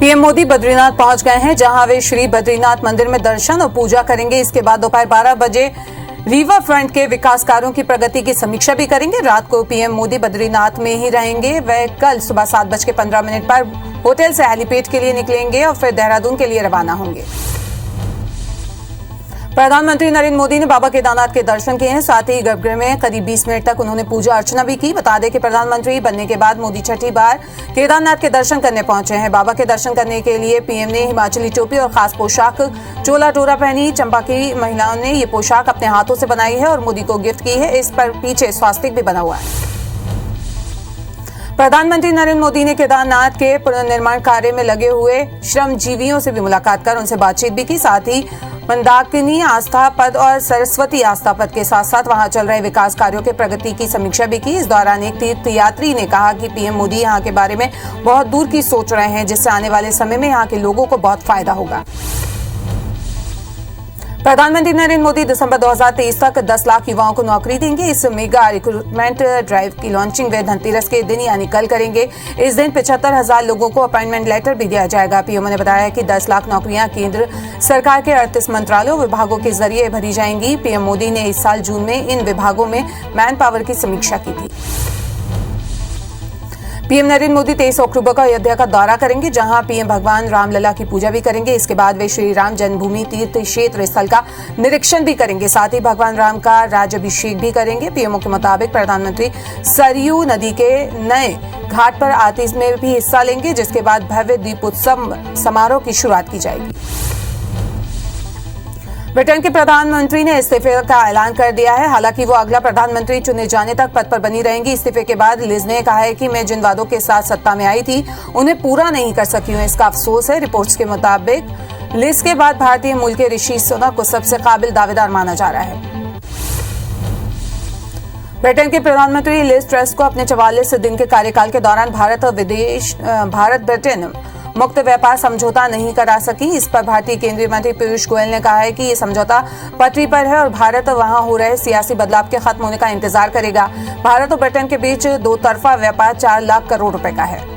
PM Modi Badrinath पहुंच गए हैं, जहां वे श्री बद्रीनाथ मंदिर में दर्शन और पूजा करेंगे। इसके बाद दोपहर 12 बजे रिवर फ्रंट के विकास कार्यों की प्रगति की समीक्षा भी करेंगे। रात को पीएम मोदी बद्रीनाथ में ही रहेंगे। वे कल सुबह 7:15 पर होटल से हेलीपैड के लिए निकलेंगे और फिर देहरादून के लिए रवाना होंगे। प्रधानमंत्री नरेंद्र मोदी ने बाबा केदारनाथ के दर्शन किए हैं। साथ ही गर्भगृह में करीब 20 मिनट तक उन्होंने पूजा अर्चना भी की। बता दें कि प्रधानमंत्री बनने के बाद मोदी छठी बार केदारनाथ के दर्शन करने पहुंचे हैं। बाबा के दर्शन करने के लिए पीएम ने हिमाचली टोपी और खास पोशाक चोला टोरा पहनी। चंबा की महिलाओं ने ये पोशाक अपने हाथों से बनाई है और मोदी को गिफ्ट की है। इस पर पीछे स्वास्तिक भी बना हुआ है। प्रधानमंत्री नरेंद्र मोदी ने केदारनाथ के पुनर्निर्माण कार्य में लगे हुए श्रमजीवियों से भी मुलाकात कर उनसे बातचीत भी की। साथ ही मंदाकिनी आस्था पथ और सरस्वती आस्था पथ के साथ साथ वहां चल रहे विकास कार्यों के प्रगति की समीक्षा भी की। इस दौरान एक तीर्थयात्री ने कहा कि पीएम मोदी यहां के बारे में बहुत दूर की सोच रहे हैं, जिससे आने वाले समय में यहां के लोगों को बहुत फायदा होगा। प्रधानमंत्री नरेंद्र मोदी दिसंबर 2023 तक 10 लाख युवाओं को नौकरी देंगे। इस मेगा रिक्रूटमेंट ड्राइव की लॉन्चिंग वे धनतेरस के दिन यानी कल करेंगे। इस दिन 75,000 लोगों को अपॉइंटमेंट लेटर भी दिया जाएगा। पीएम ने बताया कि 10 लाख नौकरियां केंद्र सरकार के 38 मंत्रालयों और विभागों के जरिए भरी जाएंगी। पीएम मोदी ने इस साल जून में इन विभागों में मैन पावर की समीक्षा की थी। पीएम नरेंद्र मोदी 23 अक्टूबर को अयोध्या का दौरा करेंगे, जहां पीएम भगवान रामलला की पूजा भी करेंगे। इसके बाद वे श्री राम जन्मभूमि तीर्थ क्षेत्र स्थल का निरीक्षण भी करेंगे। साथ ही भगवान राम का राज्याभिषेक भी करेंगे। पीएमओ के मुताबिक प्रधानमंत्री सरयू नदी के नए घाट पर आरती में भी हिस्सा लेंगे, जिसके बाद भव्य दीपोत्सव समारोह की शुरुआत की जाएगी। ब्रिटेन के प्रधानमंत्री ने इस्तीफे का ऐलान कर दिया है। हालांकि वो अगला प्रधानमंत्री चुने जाने तक पद पर बनी रहेंगी। इस्तीफे के बाद लिज ने कहा है कि मैं जिन वादों के साथ सत्ता में आई थी उन्हें पूरा नहीं कर सकी हूं, इसका अफसोस है। रिपोर्ट्स के मुताबिक लिज के बाद भारतीय मूल के ऋषि सुनक को सबसे काबिल दावेदार माना जा रहा है। ब्रिटेन के प्रधानमंत्री लिज ट्रस को अपने 44 दिन के कार्यकाल के दौरान भारत ब्रिटेन मुक्त व्यापार समझौता नहीं करा सकी। इस पर भारतीय केंद्रीय मंत्री पीयूष गोयल ने कहा है कि ये समझौता पटरी पर है और भारत वहां हो रहे सियासी बदलाव के खत्म होने का इंतजार करेगा। भारत और ब्रिटेन के बीच दो तरफा व्यापार 4 लाख करोड़ रुपए का है।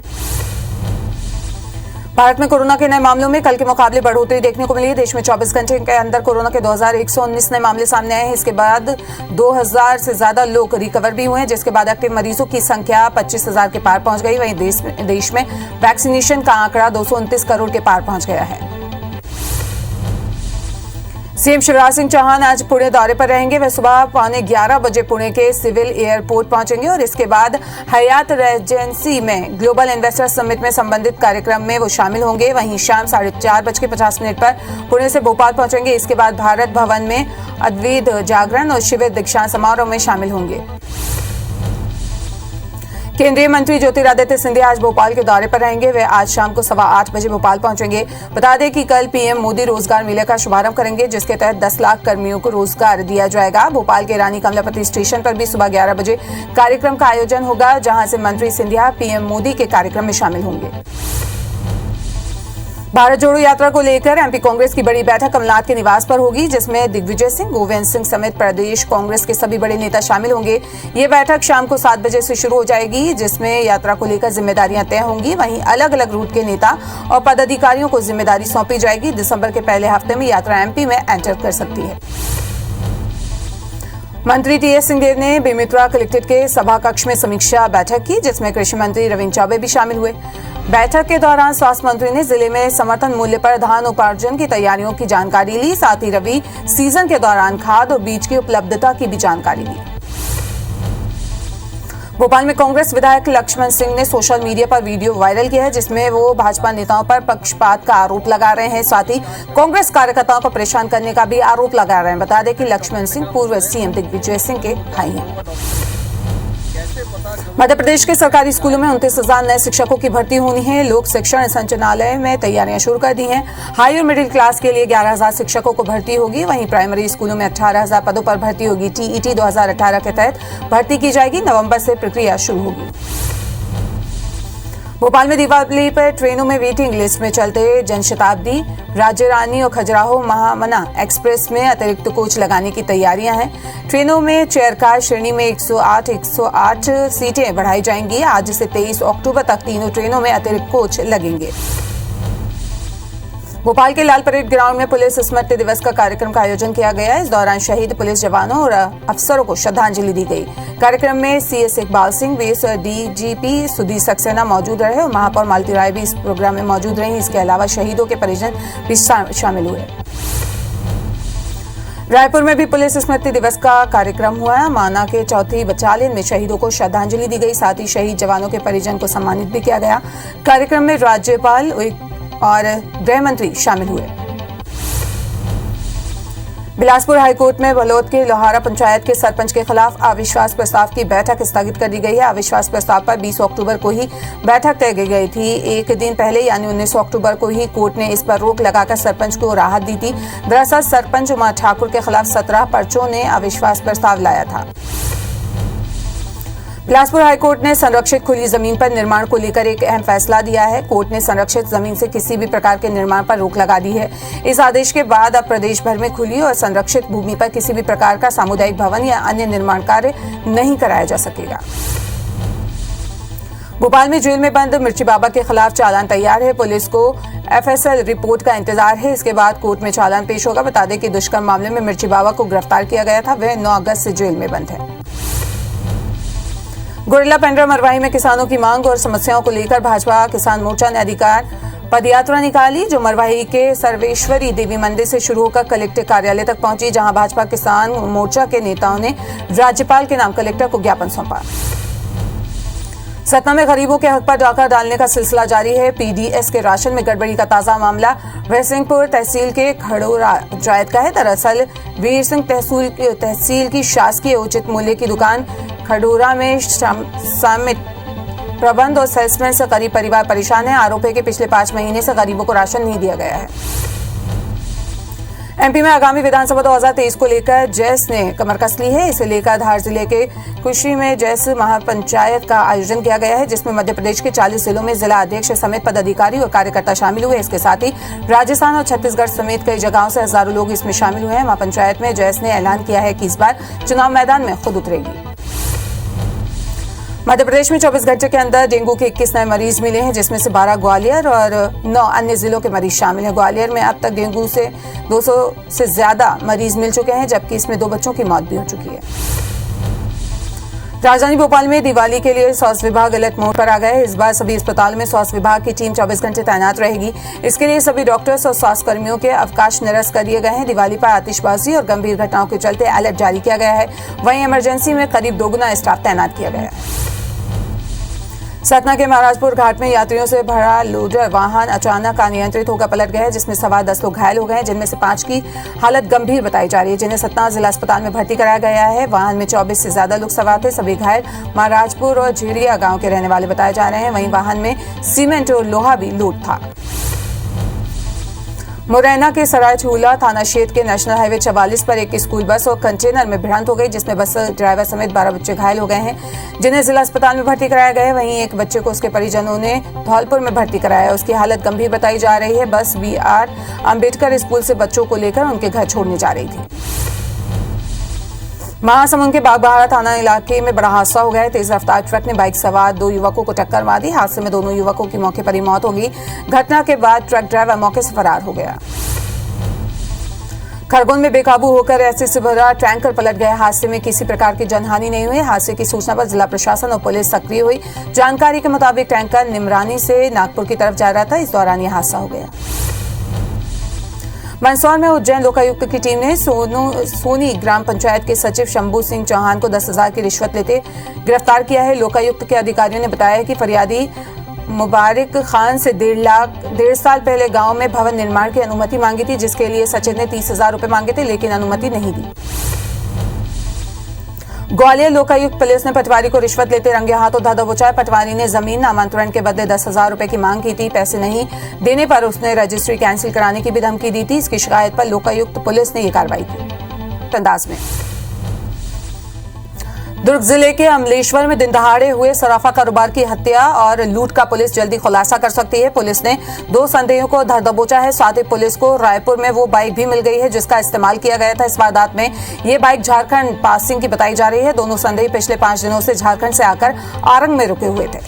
भारत में कोरोना के नए मामलों में कल के मुकाबले बढ़ोतरी देखने को मिली है। देश में 24 घंटे के अंदर कोरोना के 2119 नए मामले सामने आए हैं। इसके बाद 2000 से ज्यादा लोग रिकवर भी हुए हैं, जिसके बाद एक्टिव मरीजों की संख्या 25,000 के पार पहुंच गई। वहीं देश में वैक्सीनेशन का आंकड़ा 229 करोड़ के पार पहुंच गया है। सीएम शिवराज सिंह चौहान आज पुणे दौरे पर रहेंगे। वे सुबह 11:15 बजे पुणे के सिविल एयरपोर्ट पहुंचेंगे और इसके बाद हयात रेजेंसी में ग्लोबल इन्वेस्टर समिट में संबंधित कार्यक्रम में वो शामिल होंगे। वहीं शाम 4:50 पर पुणे से भोपाल पहुंचेंगे। इसके बाद भारत भवन में अद्वैत जागरण और शिविर दीक्षांत समारोह में शामिल होंगे। केंद्रीय मंत्री ज्योतिरादित्य सिंधिया आज भोपाल के दौरे पर रहेंगे। वे आज शाम को 8:15 बजे भोपाल पहुंचेंगे। बता दें कि कल पीएम मोदी रोजगार मेले का शुभारंभ करेंगे, जिसके तहत 10 लाख कर्मियों को रोजगार दिया जाएगा। भोपाल के रानी कमलापति स्टेशन पर भी सुबह 11 बजे कार्यक्रम का आयोजन होगा, जहां से मंत्री सिंधिया पीएम मोदी के कार्यक्रम में शामिल होंगे। भारत जोड़ो यात्रा को लेकर एमपी कांग्रेस की बड़ी बैठक कमलनाथ के निवास पर होगी, जिसमें दिग्विजय सिंह, गोविंद सिंह समेत प्रदेश कांग्रेस के सभी बड़े नेता शामिल होंगे। ये बैठक शाम को 7 बजे से शुरू हो जाएगी, जिसमें यात्रा को लेकर जिम्मेदारियां तय होंगी। वहीं अलग अलग रूट के नेता और पदाधिकारियों को जिम्मेदारी सौंपी जाएगी। दिसंबर के पहले हफ्ते में यात्रा एमपी में एंटर कर सकती है। मंत्री टीएस सिंहदेव ने बेमेतरा कलेक्ट्रेट के सभा कक्ष में समीक्षा बैठक की, जिसमें कृषि मंत्री रविंद्र चौबे भी शामिल हुए। बैठक के दौरान स्वास्थ्य मंत्री ने जिले में समर्थन मूल्य पर धान उपार्जन की तैयारियों की जानकारी ली। साथ ही रबी सीजन के दौरान खाद और बीज की उपलब्धता की भी जानकारी ली। भोपाल में कांग्रेस विधायक लक्ष्मण सिंह ने सोशल मीडिया पर वीडियो वायरल किया है, जिसमें वो भाजपा नेताओं पर पक्षपात का आरोप लगा रहे हैं। साथ ही कांग्रेस कार्यकर्ताओं को परेशान करने का भी आरोप लगा रहे हैं। बता दें कि लक्ष्मण सिंह पूर्व सीएम दिग्विजय सिंह के भाई हैं। मध्य प्रदेश के सरकारी स्कूलों में 29,000 नए शिक्षकों की भर्ती होनी है। लोक शिक्षण संचालनालय में तैयारियां शुरू कर दी हैं। हाई और मिडिल क्लास के लिए 11,000 शिक्षकों को भर्ती होगी। वहीं प्राइमरी स्कूलों में 18,000 पदों पर भर्ती होगी। टीईटी 2018 के तहत भर्ती की जाएगी। नवंबर से प्रक्रिया शुरू होगी। भोपाल में दीपावली पर ट्रेनों में वेटिंग लिस्ट में चलते जनशताब्दी, राज्य रानी और खजुराहो महामना एक्सप्रेस में अतिरिक्त कोच लगाने की तैयारियां हैं। ट्रेनों में चेयर कार श्रेणी में 108 सीटें बढ़ाई जाएंगी। आज से 23 अक्टूबर तक तीनों ट्रेनों में अतिरिक्त कोच लगेंगे। भोपाल के लाल परेड ग्राउंड में पुलिस स्मृति दिवस का कार्यक्रम का आयोजन किया गया। इस दौरान शहीद पुलिस जवानों और अफसरों को श्रद्धांजलि दी गई। कार्यक्रम में CS इकबाल सिंह, वेस DGP सुधीर सक्सेना मौजूद रहे और महापौर मालती राय भी इस प्रोग्राम में मौजूद रही। इसके अलावा शहीदों के परिजन भी शामिल हुए। रायपुर में भी पुलिस स्मृति दिवस का कार्यक्रम हुआ है। माना के 4th बटालियन में शहीदों को श्रद्धांजलि दी गई। साथ ही शहीद जवानों के परिजन को सम्मानित भी किया गया। कार्यक्रम में राज्यपाल और गृह मंत्री शामिल हुए। बिलासपुर हाईकोर्ट में बलौद के लोहारा पंचायत के सरपंच के खिलाफ अविश्वास प्रस्ताव की बैठक स्थगित कर दी गई है। अविश्वास प्रस्ताव पर 20 अक्टूबर को ही बैठक तय की गई थी। एक दिन पहले यानी 19 अक्टूबर को ही कोर्ट ने इस पर रोक लगाकर सरपंच को राहत दी थी। दरअसल सरपंच उमा ठाकुर के खिलाफ 17 पर्चों ने अविश्वास प्रस्ताव लाया था। बिलासपुर हाईकोर्ट ने संरक्षित खुली जमीन पर निर्माण को लेकर एक अहम फैसला दिया है। कोर्ट ने संरक्षित जमीन से किसी भी प्रकार के निर्माण पर रोक लगा दी है। इस आदेश के बाद अब प्रदेश भर में खुली और संरक्षित भूमि पर किसी भी प्रकार का सामुदायिक भवन या अन्य निर्माण कार्य नहीं कराया जा सकेगा। भोपाल में जेल में बंद मिर्ची बाबा के खिलाफ चालान तैयार है। पुलिस को FSL रिपोर्ट का इंतजार है। इसके बाद कोर्ट में चालान पेश होगा। बता दें कि दुष्कर्म मामले में मिर्ची बाबा को गिरफ्तार किया गया था। वह 9 अगस्त से जेल में बंद है। गोरिल्ला पेंड्रा मरवाही में किसानों की मांग और समस्याओं को लेकर भाजपा किसान मोर्चा ने अधिकार पदयात्रा निकाली, जो मरवाही के सर्वेश्वरी देवी मंदिर से शुरू होकर कलेक्टर कार्यालय तक पहुंची, जहां भाजपा किसान मोर्चा के नेताओं ने राज्यपाल के नाम कलेक्टर को ज्ञापन सौंपा। सतना में गरीबों के हक पर डाका डालने का सिलसिला जारी है। PDS के राशन में गड़बड़ी का ताजा मामला वैसिंहपुर तहसील के खड़ोरा पंचायत का है। दरअसल वीर सिंह तहसील की शासकीय उचित मूल्य की दुकान खड़ोरा में समित प्रबंध और सेल्समैन से गरीब परिवार परेशान है। आरोप है कि पिछले 5 महीने से गरीबों को राशन नहीं दिया गया है। MP में आगामी विधानसभा 2023 को लेकर जैस ने कमर कस ली है। इसे लेकर धार जिले के कुशी में जैस महापंचायत का आयोजन किया गया है, जिसमें मध्य प्रदेश के 40 जिलों में जिला अध्यक्ष समेत पदाधिकारी और कार्यकर्ता शामिल हुए। इसके साथ ही राजस्थान और छत्तीसगढ़ समेत कई जगहों से हजारों लोग इसमें शामिल हुए हैं। महापंचायत में जैस ने ऐलान किया है कि इस बार चुनाव मैदान में खुद उतरेगी। मध्य प्रदेश में 24 घंटे के अंदर डेंगू के 21 नए मरीज मिले हैं, जिसमें से 12 ग्वालियर और 9 अन्य जिलों के मरीज शामिल हैं। ग्वालियर में अब तक डेंगू से 200 से ज्यादा मरीज मिल चुके हैं, जबकि इसमें 2 बच्चों की मौत भी हो चुकी है। राजधानी भोपाल में दिवाली के लिए स्वास्थ्य विभाग अलर्ट मोड पर आ गया है। इस बार सभी अस्पतालों में स्वास्थ्य विभाग की टीम 24 घंटे तैनात रहेगी। इसके लिए सभी डॉक्टर्स और स्वास्थ्य कर्मियों के अवकाश निरस्त कर दिए गए हैं। दिवाली पर आतिशबाजी और गंभीर घटनाओं के चलते अलर्ट जारी किया गया है। वहीं इमरजेंसी में करीब 2 गुना स्टाफ तैनात किया गया है। सतना के महाराजपुर घाट में यात्रियों से भरा लोडर वाहन अचानक अनियंत्रित होकर पलट गया है, जिसमें सवार 10 लोग घायल हो गए हैं, जिनमें से 5 की हालत गंभीर बताई जा रही है, जिन्हें सतना जिला अस्पताल में भर्ती कराया गया है। वाहन में 24 से ज्यादा लोग सवार थे। सभी घायल महाराजपुर और झेरिया गांव के रहने वाले बताए जा रहे हैं। वहीं वाहन में सीमेंट और लोहा भी लोड था। मुरैना के सराय झूला थाना क्षेत्र के नेशनल हाईवे 44 पर एक स्कूल बस और कंटेनर में भिड़ंत हो गई, जिसमें बस ड्राइवर समेत 12 बच्चे घायल हो गए हैं, जिन्हें जिला अस्पताल में भर्ती कराया गया है। वहीं एक बच्चे को उसके परिजनों ने धौलपुर में भर्ती कराया है। उसकी हालत गंभीर बताई जा रही है। बस BR अम्बेडकर स्कूल से बच्चों को लेकर उनके घर छोड़ने जा रही थी। महासमुंद के बागबाहरा थाना इलाके में बड़ा हादसा हो गया है। तेज रफ्तार ट्रक ने बाइक सवार 2 युवकों को टक्कर मार दी। हादसे में दोनों युवकों की मौके पर ही मौत हो गई। घटना के बाद ट्रक ड्राइवर मौके से फरार हो गया। खरगोन में बेकाबू होकर एसिड से भरा टैंकर पलट गया। हादसे में किसी प्रकार की जनहानि नहीं हुई। हादसे की सूचना पर जिला प्रशासन और पुलिस सक्रिय हुई। जानकारी के मुताबिक टैंकर निमरानी से नागपुर की तरफ जा रहा था। इस दौरान यह हादसा हो गया। मंदसौर में उज्जैन लोकायुक्त की टीम ने सोनी ग्राम पंचायत के सचिव शंभू सिंह चौहान को 10,000 की रिश्वत लेते गिरफ्तार किया है। लोकायुक्त के अधिकारियों ने बताया कि फरियादी मुबारक खान से 1.5 साल पहले गांव में भवन निर्माण की अनुमति मांगी थी, जिसके लिए सचिव ने 30,000 रुपए मांगे थे, लेकिन अनुमति नहीं दी। ग्वालियर लोकायुक्त पुलिस ने पटवारी को रिश्वत लेते रंगे हाथों धर दबोचा। पटवारी ने जमीन नामांतरण के बदले 10,000 रुपए की मांग की थी। पैसे नहीं देने पर उसने रजिस्ट्री कैंसिल कराने की भी धमकी दी थी। इसकी शिकायत पर लोकायुक्त पुलिस ने यह कार्रवाई की। अंदाज में दुर्ग जिले के अमलेश्वर में दिन दहाड़े हुए सराफा कारोबार की हत्या और लूट का पुलिस जल्दी खुलासा कर सकती है। पुलिस ने 2 संदेहियों को धर दबोचा है। साथ ही पुलिस को रायपुर में वो बाइक भी मिल गई है जिसका इस्तेमाल किया गया था इस वारदात में। ये बाइक झारखंड पासिंग की बताई जा रही है। दोनों संदेही पिछले 5 दिनों से झारखंड से आकर आरंग में रुके हुए थे।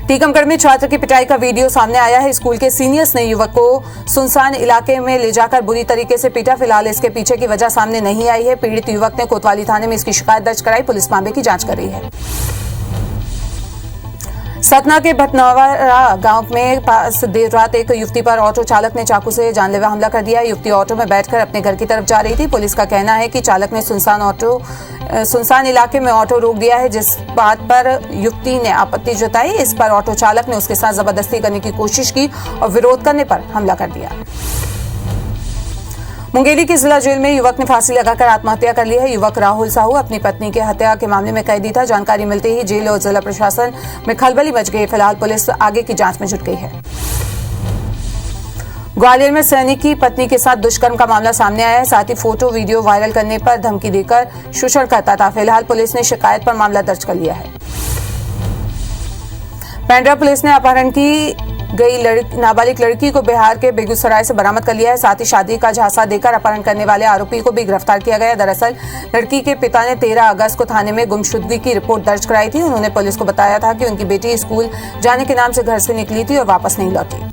टीकमगढ़ में छात्र की पिटाई का वीडियो सामने आया है। स्कूल के सीनियर्स ने युवक को सुनसान इलाके में ले जाकर बुरी तरीके से पीटा। फिलहाल इसके पीछे की वजह सामने नहीं आई है। पीड़ित युवक ने कोतवाली थाने में इसकी शिकायत दर्ज कराई। पुलिस मामले की जांच कर रही है। सतना के भटनवारा गांव में पास देर रात एक युवती पर ऑटो चालक ने चाकू से जानलेवा हमला कर दिया। युवती ऑटो में बैठकर अपने घर की तरफ जा रही थी। पुलिस का कहना है कि चालक ने सुनसान इलाके में ऑटो रोक दिया है, जिस बात पर युवती ने आपत्ति जताई। इस पर ऑटो चालक ने उसके साथ जबरदस्ती करने की कोशिश की और विरोध करने पर हमला कर दिया। मुंगेली की जिला जेल में युवक ने फांसी लगाकर आत्महत्या कर ली है। युवक राहुल साहू अपनी पत्नी के हत्या के मामले में कैदी था। जानकारी मिलते ही जेल और जिला प्रशासन में खलबली मच गई। फिलहाल पुलिस आगे की जांच में जुट गई है। ग्वालियर में सैनिक की पत्नी के साथ दुष्कर्म का मामला सामने आया है। साथ ही फोटो वीडियो वायरल करने पर धमकी देकर शोषण करता था। फिलहाल पुलिस ने शिकायत पर मामला दर्ज कर लिया है। पेंड्रा पुलिस ने अपहरण की गई नाबालिग लड़की को बिहार के बेगूसराय से बरामद कर लिया है। साथ ही शादी का झांसा देकर अपहरण करने वाले आरोपी को भी गिरफ्तार किया गया। दरअसल लड़की के पिता ने 13 अगस्त को थाने में गुमशुदगी की रिपोर्ट दर्ज कराई थी। उन्होंने पुलिस को बताया था कि उनकी बेटी स्कूल जाने के नाम से घर से निकली थी और वापस नहीं लौटी।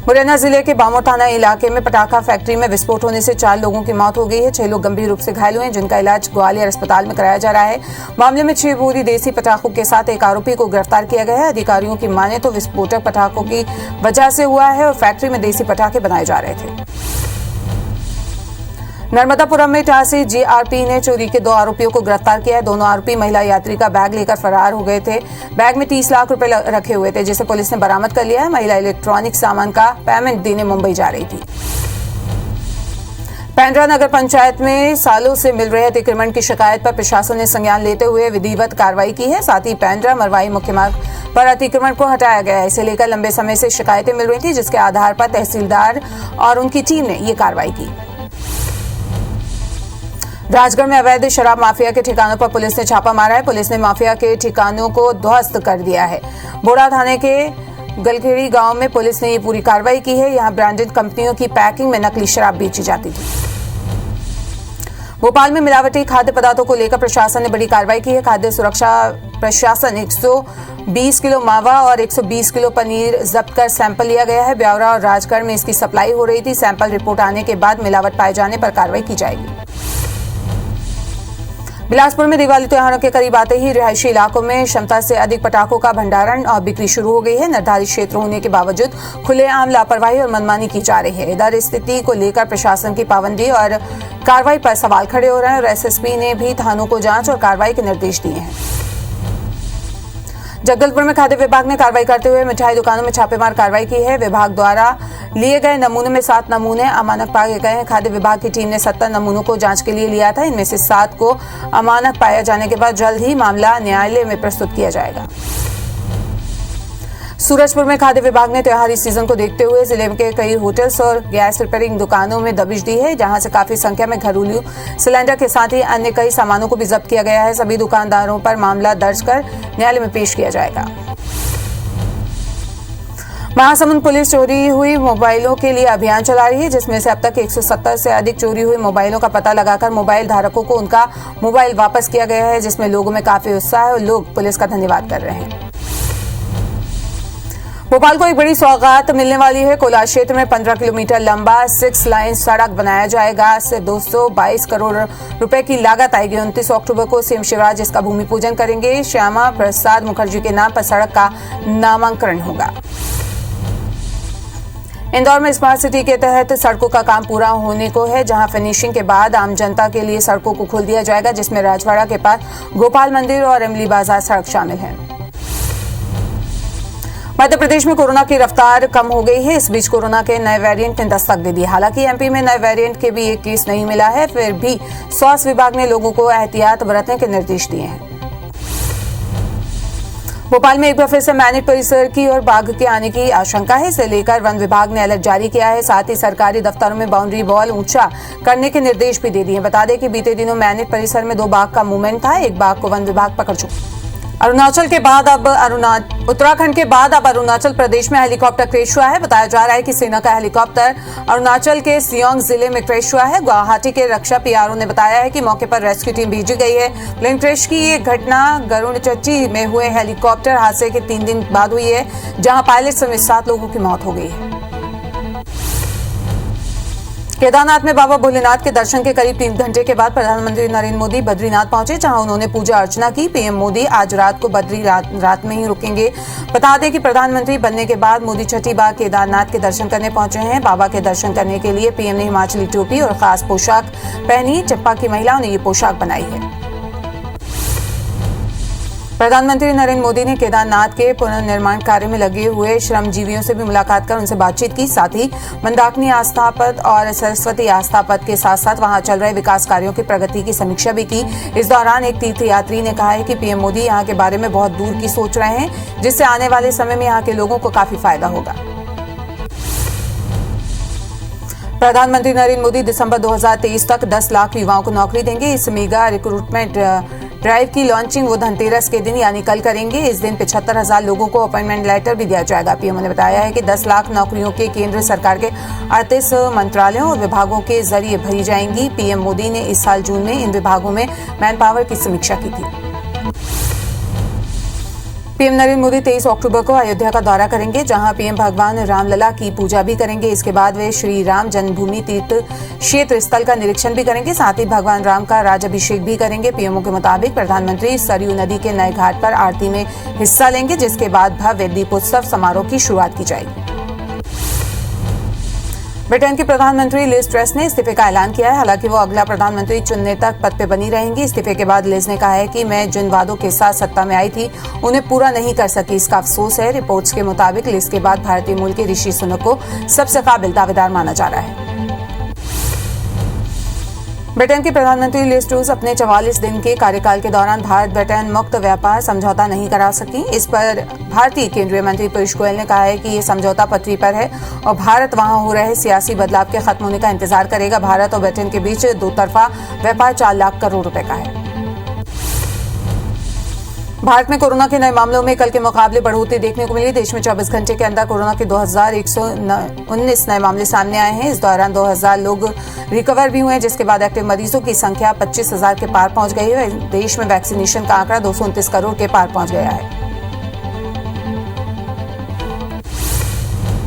मुरैना जिले के बामोर थाना इलाके में पटाखा फैक्ट्री में विस्फोट होने से 4 लोगों की मौत हो गई है। 6 लोग गंभीर रूप से घायल हुए हैं, जिनका इलाज ग्वालियर अस्पताल में कराया जा रहा है। मामले में 6 बोरी देसी पटाखों के साथ एक आरोपी को गिरफ्तार किया गया है। अधिकारियों की माने तो विस्फोटक पटाखों की वजह से हुआ है और फैक्ट्री में देसी पटाखे बनाए जा रहे थे। नर्मदापुरम में ठासी जीआरपी ने चोरी के 2 आरोपियों को गिरफ्तार किया है। दोनों आरोपी महिला यात्री का बैग लेकर फरार हो गए थे। बैग में 30 लाख रुपए रखे हुए थे, जिसे पुलिस ने बरामद कर लिया है। महिला इलेक्ट्रॉनिक सामान का पेमेंट देने मुंबई जा रही थी। पेंड्रा नगर पंचायत में सालों से मिल रहे अतिक्रमण की शिकायत पर प्रशासन ने संज्ञान लेते हुए विधिवत कार्रवाई की है। साथ ही पेंड्रा मरवाई मुख्य मार्ग पर अतिक्रमण को हटाया गया है। इसे लेकर लंबे समय से शिकायतें मिल रही थी, जिसके आधार पर तहसीलदार और उनकी टीम ने ये कार्रवाई की। राजगढ़ में अवैध शराब माफिया के ठिकानों पर पुलिस ने छापा मारा है। पुलिस ने माफिया के ठिकानों को ध्वस्त कर दिया है। बोड़ा थाने के गलखेड़ी गांव में पुलिस ने ये पूरी कार्रवाई की है। यहां ब्रांडेड कंपनियों की पैकिंग में नकली शराब बेची जाती थी। भोपाल में मिलावटी खाद्य पदार्थों को लेकर प्रशासन ने बड़ी कार्रवाई की है। खाद्य सुरक्षा प्रशासन 120 किलो मावा और 120 किलो पनीर जब्त कर सैंपल लिया गया है। ब्यावरा और राजगढ़ में इसकी सप्लाई हो रही थी। सैंपल रिपोर्ट आने के बाद मिलावट पाए जाने पर कार्रवाई की जाएगी। बिलासपुर में दिवाली त्योहारों के करीब आते ही रिहायशी इलाकों में क्षमता से अधिक पटाखों का भंडारण और बिक्री शुरू हो गई है। निर्धारित क्षेत्र होने के बावजूद खुलेआम लापरवाही और मनमानी की जा रही है। इधर स्थिति को लेकर प्रशासन की पाबंदी और कार्रवाई पर सवाल खड़े हो रहे हैं और एसएसपी ने भी थानों को जांच और कार्रवाई के निर्देश दिए हैं। जगदलपुर में खाद्य विभाग ने कार्रवाई करते हुए मिठाई दुकानों में छापेमार कार्रवाई की है। विभाग द्वारा लिए गए नमूने में 7 नमूने अमानक पाए गए हैं। खाद्य विभाग की टीम ने 70 नमूनों को जांच के लिए लिया था। इनमें से 7 को अमानक पाया जाने के बाद जल्द ही मामला न्यायालय में प्रस्तुत किया जाएगा। सूरजपुर में खाद्य विभाग ने त्योहारी सीजन को देखते हुए जिले के कई होटल्स और गैस रिपेयरिंग दुकानों में दबिश दी है, जहां से काफी संख्या में घरेलू सिलेंडर के साथ ही अन्य कई सामानों को भी जब्त किया गया है। सभी दुकानदारों पर मामला दर्ज कर न्यायालय में पेश किया जाएगा। महासमुंद पुलिस चोरी हुई मोबाइलों के लिए अभियान चला रही है, जिसमें से अब तक 170 से अधिक चोरी हुई मोबाइलों का पता लगाकर मोबाइल धारकों को उनका मोबाइल वापस किया गया है, जिसमें लोगों में काफी उत्साह है और लोग पुलिस का धन्यवाद कर रहे हैं। भोपाल को एक बड़ी सौगात मिलने वाली है। कोलार क्षेत्र में 15 किलोमीटर लंबा 6 लाइन सड़क बनाया जाएगा। इससे 222 करोड़ रुपए की लागत आएगी। 29 अक्टूबर को सीएम शिवराज इसका भूमि पूजन करेंगे। श्यामा प्रसाद मुखर्जी के नाम पर सड़क का नामांकन होगा। इंदौर में स्मार्ट सिटी के तहत सड़कों का काम पूरा होने को है, जहां फिनिशिंग के बाद आम जनता के लिए सड़कों को खोल दिया जाएगा, जिसमें राजवाड़ा के पास गोपाल मंदिर और इमली बाजार सड़क शामिल है। मध्य प्रदेश में कोरोना की रफ्तार कम हो गई है। इस बीच कोरोना के नए वेरिएंट ने दस्तक दे दी। हालांकि एमपी में नए वेरिएंट के भी एक केस नहीं मिला है, फिर भी स्वास्थ्य विभाग ने लोगों को एहतियात बरतने के निर्देश दिए हैं। भोपाल में एक बार फिर से मैनेट परिसर की और बाघ के आने की आशंका है। इसे लेकर वन विभाग ने अलर्ट जारी किया है। साथ ही सरकारी दफ्तरों में बाउंड्री वॉल ऊंचा करने के निर्देश भी दे दिए। बता दें कि बीते दिनों मैनेट परिसर में 2 बाघ का मूवमेंट था। एक बाघ को वन विभाग पकड़ चुका। अरुणाचल के बाद अब उत्तराखंड के बाद अब अरुणाचल प्रदेश में हेलीकॉप्टर क्रैश हुआ है। बताया जा रहा है कि सेना का हेलीकॉप्टर अरुणाचल के सियोंग जिले में क्रैश हुआ है। गुवाहाटी के रक्षा पीआरओ ने बताया है कि मौके पर रेस्क्यू टीम भेजी गई है। प्लेन क्रैश की ये घटना गरुड़चट्टी में हुए हेलीकॉप्टर हादसे के 3 दिन बाद हुई है, जहां पायलट समेत 7 लोगों की मौत हो गई है। केदारनाथ में बाबा भोलेनाथ के दर्शन के करीब 3 घंटे के बाद प्रधानमंत्री नरेंद्र मोदी बद्रीनाथ पहुंचे, जहां उन्होंने पूजा अर्चना की। पीएम मोदी आज रात को रात में ही रुकेंगे। बता दें कि प्रधानमंत्री बनने के बाद मोदी छठी बार केदारनाथ के दर्शन करने पहुंचे हैं। बाबा के दर्शन करने के लिए पीएम ने हिमाचली टोपी और खास पोशाक पहनी। चंपा की महिलाओं ने ये पोशाक बनाई है। प्रधानमंत्री नरेंद्र मोदी ने केदारनाथ के पुनर्निर्माण कार्य में लगे हुए श्रमजीवियों से भी मुलाकात कर उनसे बातचीत की। साथ ही मंदाकिनी आस्था पथ और सरस्वती आस्था पथ के साथ साथ वहां चल रहे विकास कार्यों की प्रगति की समीक्षा भी की। इस दौरान एक तीर्थयात्री ने कहा है कि पीएम मोदी यहां के बारे में बहुत दूर की सोच रहे हैं, जिससे आने वाले समय में यहां के लोगों को काफी फायदा होगा। प्रधानमंत्री नरेंद्र मोदी दिसंबर 2023 तक 10 लाख युवाओं को नौकरी देंगे। इस मेगा रिक्रूटमेंट ड्राइव की लॉन्चिंग वो धनतेरस के दिन यानी कल करेंगे। इस दिन 75,000 लोगों को अपॉइंटमेंट लेटर भी दिया जाएगा। पीएम ने बताया है कि 10 लाख नौकरियों के केंद्र सरकार के 38 मंत्रालयों और विभागों के जरिए भरी जाएंगी। पीएम मोदी ने इस साल जून में इन विभागों में मैन पावर की समीक्षा की थी। पीएम नरेंद्र मोदी 23 अक्टूबर को अयोध्या का दौरा करेंगे, जहां पीएम भगवान रामलला की पूजा भी करेंगे। इसके बाद वे श्री राम जन्मभूमि तीर्थ क्षेत्र स्थल का निरीक्षण भी करेंगे। साथ ही भगवान राम का राजाभिषेक भी करेंगे। पीएमओ के मुताबिक प्रधानमंत्री सरयू नदी के नए घाट पर आरती में हिस्सा लेंगे, जिसके बाद भव्य दीपोत्सव समारोह की शुरुआत की जाएगी। ब्रिटेन की प्रधानमंत्री लिज ट्रस ने इस्तीफे का ऐलान किया है। हालांकि वो अगला प्रधानमंत्री चुनने तक पद पे बनी रहेंगी। इस्तीफे के बाद लिज ने कहा है कि मैं जिन वादों के साथ सत्ता में आई थी उन्हें पूरा नहीं कर सकी, इसका अफसोस है। रिपोर्ट्स के मुताबिक लिज के बाद भारतीय मूल के ऋषि सुनक को सबसे काबिल दावेदार माना जा रहा है। ब्रिटेन की प्रधानमंत्री लिज ट्रूस अपने 44 दिन के कार्यकाल के दौरान भारत ब्रिटेन मुक्त व्यापार समझौता नहीं करा सकी। इस पर भारतीय केंद्रीय मंत्री पीयूष गोयल ने कहा है कि ये समझौता पटरी पर है और भारत वहां हो रहे सियासी बदलाव के खत्म होने का इंतजार करेगा। भारत और ब्रिटेन के बीच 2 तरफा व्यापार 4 लाख करोड़ रुपए का है। भारत में कोरोना के नए मामलों में कल के मुकाबले बढ़ोतरी देखने को मिली। देश में 24 घंटे के अंदर कोरोना के 2119 नए मामले सामने आए हैं। इस दौरान 2000 लोग रिकवर भी हुए हैं, जिसके बाद एक्टिव मरीजों की संख्या 25,000 के पार पहुंच गई है। देश में वैक्सीनेशन का आंकड़ा 229 करोड़ के पार पहुंच गया है।